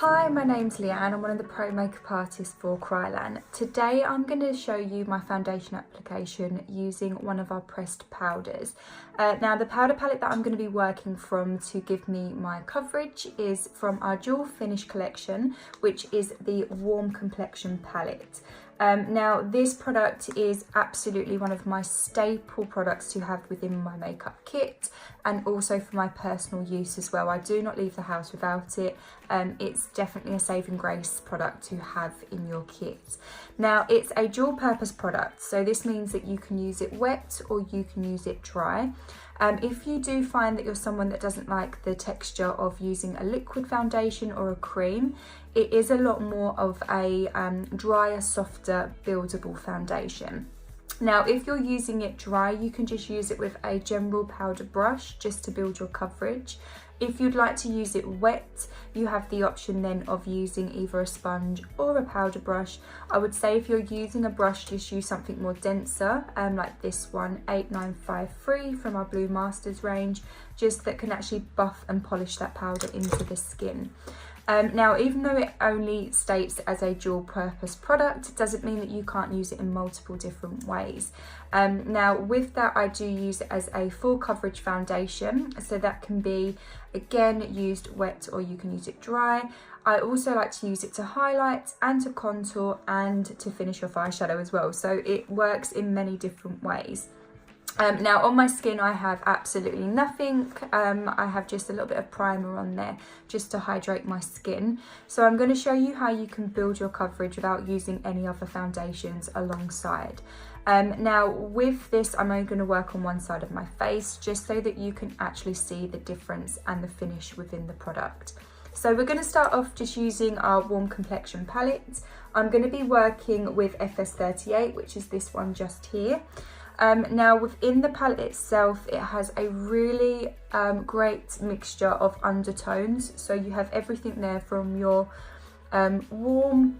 Hi, my name's Leanne. I'm one of the pro makeup artists for Kryolan. Today I'm going to show you my foundation application using one of our pressed powders. Now the powder palette that I'm going to be working from to give me my coverage is from our Dual Finish collection, which is the Warm Complexion palette. Now this product is absolutely one of my staple products to have within my makeup kit, and also for my personal use as well. I do not leave the house without it. It's definitely a saving grace product to have in your kit. Now it's a dual purpose product, so this means that you can use it wet or you can use it dry. If you do find that you're someone that doesn't like the texture of using a liquid foundation or a cream, it is a lot more of a drier, softer, buildable foundation. Now, if you're using it dry, you can just use it with a general powder brush just to build your coverage. If you'd like to use it wet, you have the option then of using either a sponge or a powder brush. I would say if you're using a brush, just use something more denser, like this one, 8953 from our Blue Masters range, just that can actually buff and polish that powder into the skin. Now, even though it only states as a dual purpose product, it doesn't mean that you can't use it in multiple different ways. Now with that, I do use it as a full coverage foundation, so that can be again used wet or you can use it dry. I also like to use it to highlight and to contour and to finish off eyeshadow as well, so it works in many different ways. Now on my skin I have absolutely nothing. I have just a little bit of primer on there just to hydrate my skin. So I'm going to show you how you can build your coverage without using any other foundations alongside. Now with this, I'm only going to work on one side of my face just so that you can actually see the difference and the finish within the product. So we're going to start off just using our Warm Complexion palette. I'm going to be working with FS38, which is this one just here. Now within the palette itself, it has a really great mixture of undertones. So you have everything there from your warm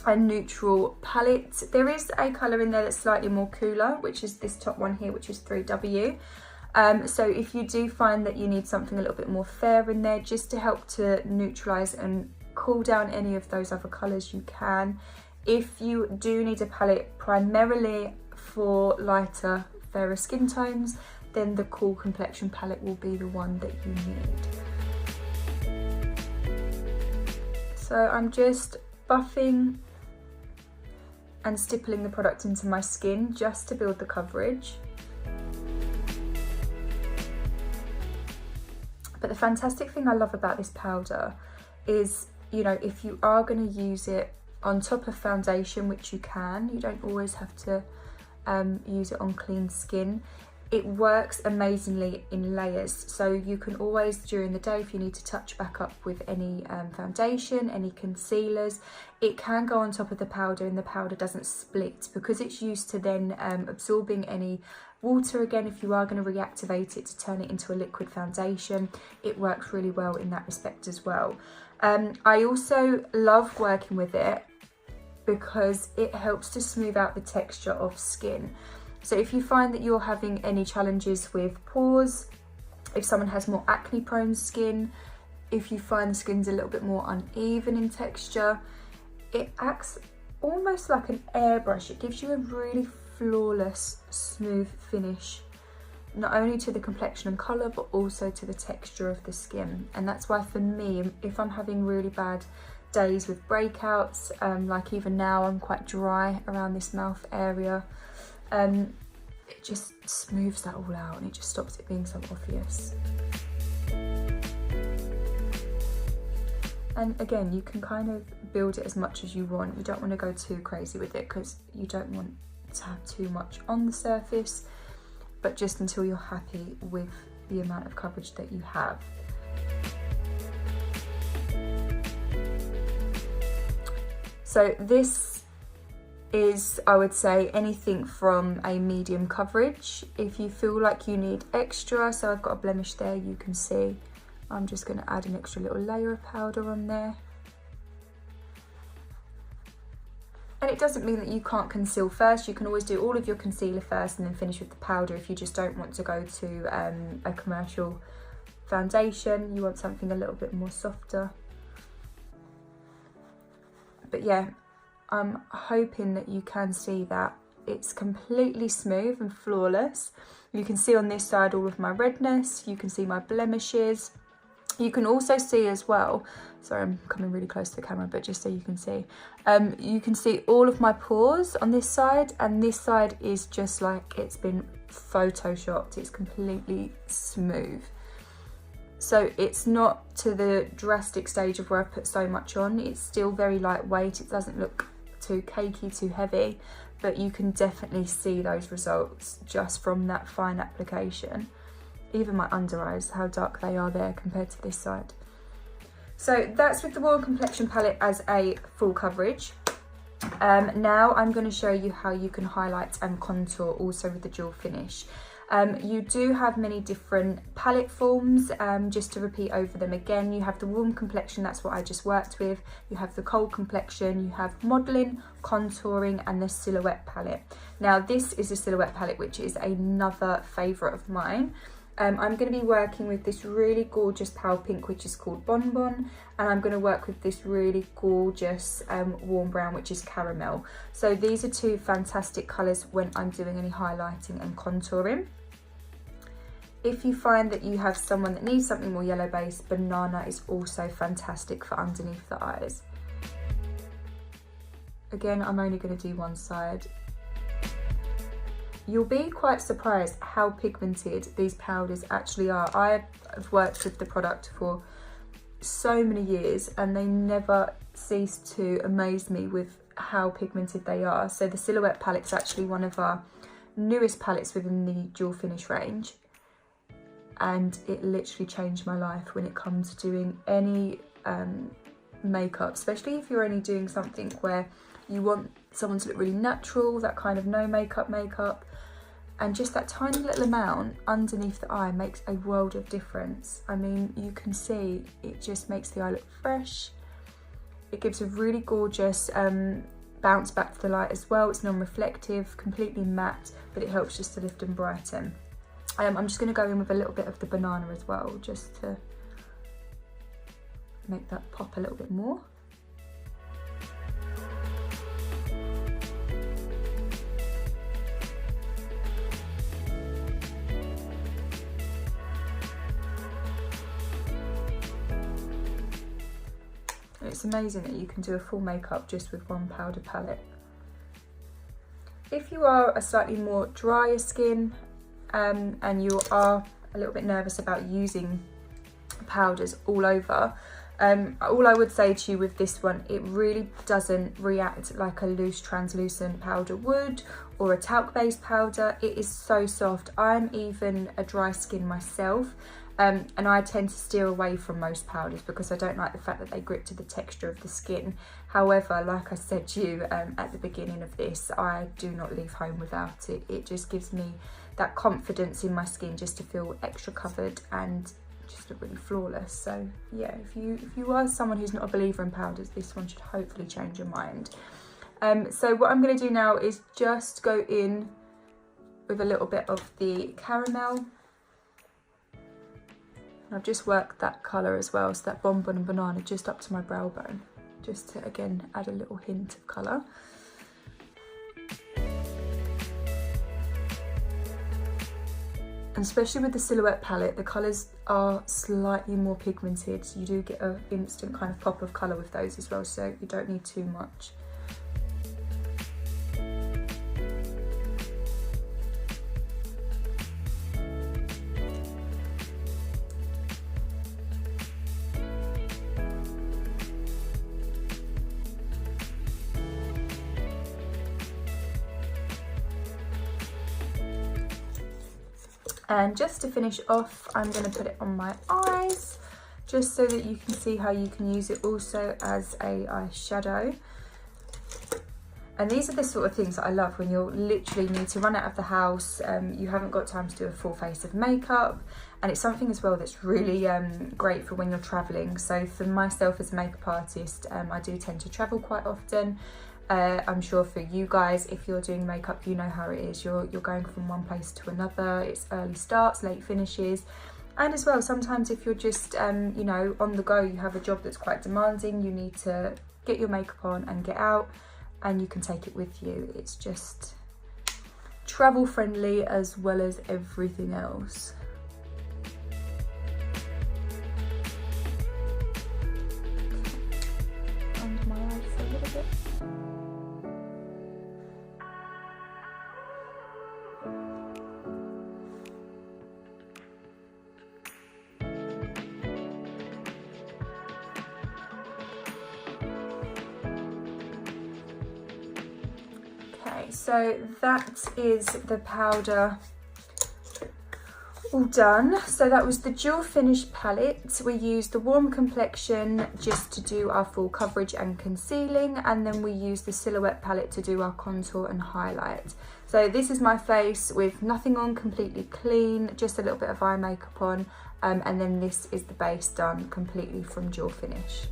and neutral palette. There is a colour in there that's slightly more cooler, which is this top one here, which is 3W. So if you do find that you need something a little bit more fair in there, just to help to neutralise and cool down any of those other colours, you can. If you do need a palette primarily for lighter, fairer skin tones, then the Cool Complexion palette will be the one that you need. So I'm just buffing and stippling the product into my skin just to build the coverage. But the fantastic thing I love about this powder is, you know, if you are going to use it on top of foundation, which you can, you don't always have to use it on clean skin. It works amazingly in layers, so you can always during the day, if you need to touch back up with any foundation, any concealers, it can go on top of the powder and the powder doesn't split because it's used to then absorbing any water again. If you are going to reactivate it to turn it into a liquid foundation, it works really well in that respect as well. I also love working with it because it helps to smooth out the texture of skin. So if you find that you're having any challenges with pores, if someone has more acne prone skin, if you find the skin's a little bit more uneven in texture, it acts almost like an airbrush. It gives you a really flawless, smooth finish, not only to the complexion and colour, but also to the texture of the skin. And that's why for me, if I'm having really bad days with breakouts, like even now I'm quite dry around this mouth area, it just smooths that all out and it just stops it being so obvious. And again, you can kind of build it as much as you want. You don't want to go too crazy with it because you don't want to have too much on the surface, but just until you're happy with the amount of coverage that you have. So this is, I would say, anything from a medium coverage. If you feel like you need extra, so I've got a blemish there, you can see, I'm just going to add an extra little layer of powder on there. And it doesn't mean that you can't conceal first. You can always do all of your concealer first and then finish with the powder if you just don't want to go to a commercial foundation. You want something a little bit more softer. But yeah, I'm hoping that you can see that it's completely smooth and flawless. You can see on this side all of my redness, you can see my blemishes. You can also see as well, sorry I'm coming really close to the camera, but just so you can see all of my pores on this side, and this side is just like it's been photoshopped. It's completely smooth. So it's not to the drastic stage of where I've put so much on. It's still very lightweight. It doesn't look too cakey, too heavy, but you can definitely see those results just from that fine application. Even my under eyes, how dark they are there compared to this side. So that's with the Warm Complexion palette as a full coverage. Now I'm going to show you how you can highlight and contour also with the dual finish. You do have many different palette forms. Just to repeat over them again, you have the Warm Complexion, that's what I just worked with. You have the Cold Complexion, you have modelling, contouring, and the Silhouette palette. Now this is a Silhouette palette, which is another favourite of mine. I'm going to be working with this really gorgeous pale pink, which is called Bonbon, and I'm going to work with this really gorgeous warm brown, which is Caramel. So these are two fantastic colours when I'm doing any highlighting and contouring. If you find that you have someone that needs something more yellow based, Banana is also fantastic for underneath the eyes. Again, I'm only going to do one side. You'll be quite surprised how pigmented these powders actually are. I have worked with the product for so many years and they never cease to amaze me with how pigmented they are. So the Silhouette palette is actually one of our newest palettes within the dual finish range, and it literally changed my life when it comes to doing any makeup, especially if you're only doing something where you want someone to look really natural, that kind of no makeup, and just that tiny little amount underneath the eye makes a world of difference. I mean, you can see it just makes the eye look fresh. It gives a really gorgeous bounce back to the light as well. It's non-reflective, completely matte, but it helps just to lift and brighten. I'm just going to go in with a little bit of the Banana as well, just to make that pop a little bit more. It's amazing that you can do a full makeup just with one powder palette. If you are a slightly more drier skin and you are a little bit nervous about using powders all over, all I would say to you with this one, it really doesn't react like a loose translucent powder would, or a talc based powder. It is so soft. I'm even a dry skin myself, and I tend to steer away from most powders because I don't like the fact that they grip to the texture of the skin. However, like I said to you at the beginning of this, I do not leave home without it. It just gives me that confidence in my skin just to feel extra covered and just look really flawless. So yeah, if you are someone who's not a believer in powders, this one should hopefully change your mind. So what I'm going to do now is just go in with a little bit of the Caramel. I've just worked that colour as well, so that Bonbon and Banana just up to my brow bone, just to again add a little hint of colour. And especially with the Silhouette palette, the colours are slightly more pigmented, so you do get an instant kind of pop of colour with those as well, so you don't need too much. And just to finish off, I'm going to put it on my eyes, just so that you can see how you can use it also as a eyeshadow. And these are the sort of things that I love when you literally need to run out of the house, you haven't got time to do a full face of makeup, and it's something as well that's really great for when you're travelling. So for myself as a makeup artist, I do tend to travel quite often. I'm sure for you guys, if you're doing makeup, you know how it is. You're going from one place to another. It's early starts, late finishes. And as well, sometimes if you're just, you know, on the go, you have a job that's quite demanding, you need to get your makeup on and get out, and you can take it with you. It's just travel friendly as well as everything else. Under my eyes a little bit. Okay, so that is the powder all done. So that was the Dual Finish palette. We used the Warm Complexion just to do our full coverage and concealing, and then we used the Silhouette palette to do our contour and highlight. So this is my face with nothing on, completely clean, just a little bit of eye makeup on, and then this is the base done completely from Dual Finish.